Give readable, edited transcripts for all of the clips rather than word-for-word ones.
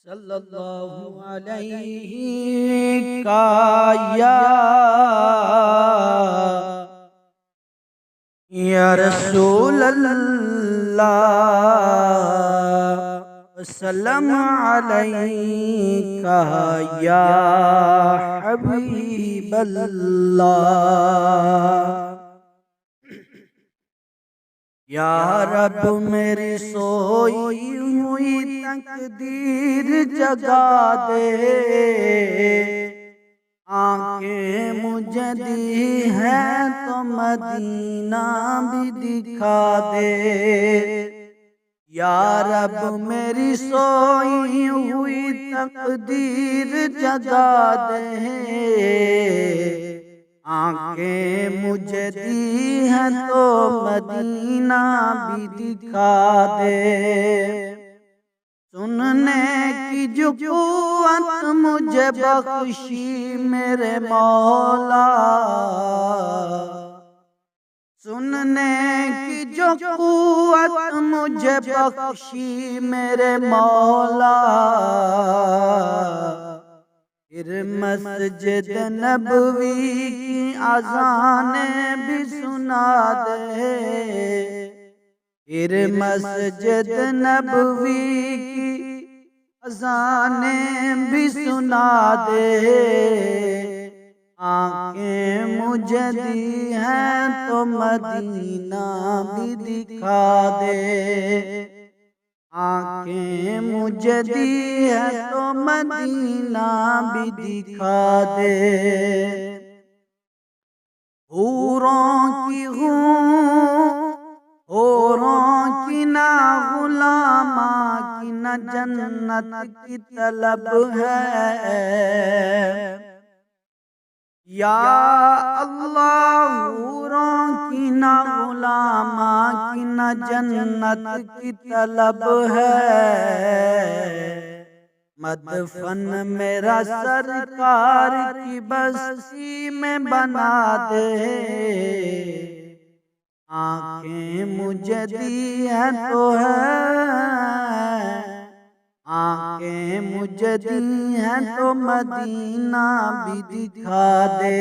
सल्लल्लाहु अलैहि का या रसूल अल्लाह सल्लम अलैका या हबीब अल्लाह। या रब मेरी सोई हुई तकदीर जगा दे, आंखें मुझे दी है तो मदीना भी दिखा दे। या रब मेरी सोई हुई तकदीर जगा दे, आंखें मुझे दी हैं तो मदीना भी दिखा दे। सुनने की जो कुव्वत मुझे बख्शी मेरे मौला, सुनने की जो कुव्वत मुझे बख्शी मेरे मौला, फिर मस्जिद नबवी की अज़ानें भी सुना दे, फिर मस्जिद नबवी की अज़ानें भी सुना दे। आंखें मुझे दी हैं तो मदीना भी दिखा दे, आंखें मुझे दी है तो मदीना भी दिखा दे। हूरों की हूरों की ना गुलामा की न जन्नत की तलब है। या अल्लाह हूरों की ना गुलामा की न जन्नत की तलब है। मदफन मेरा सरकार की बस्ती में बना दे, आंखें मुझे दी है तो है, आंखें मुझे दी हैं तो मदीना भी दिखा दे।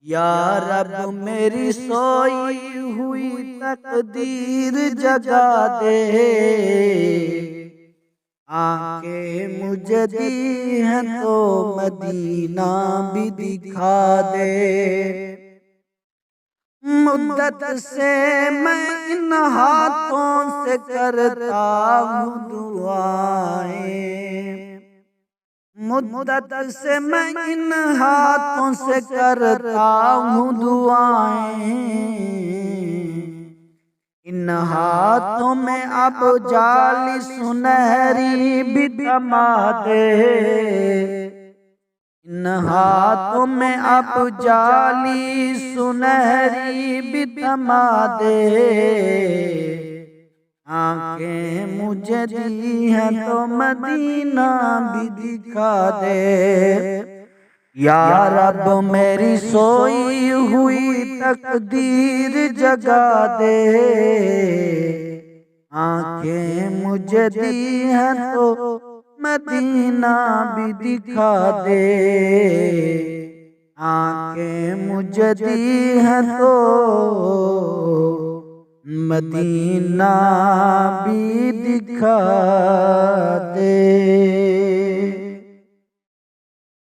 या रब मेरी सोई हुई तकदीर जगा दे, आंखें मुझे दी हैं तो मदीना भी दिखा दे। मुद्दत से मैं इन हाथों से करता हूँ दुआएं, मुद्दत से मैं इन हाथों से करता हूँ दुआएं। इन हाथों में अब जाली सुनहरी भी थमा दे, इन हाथों में अब जाली सुनहरी भी थमा दे। आंखें मुझे दी हैं तो मदीना भी दिखा दे। या रब मेरी सोई हुई तकदीर जगा दे, आंखें मुझे दी हैं तो मदीना भी दिखा दे, आंखें मुझे दी हैं तो मदीना भी दिखा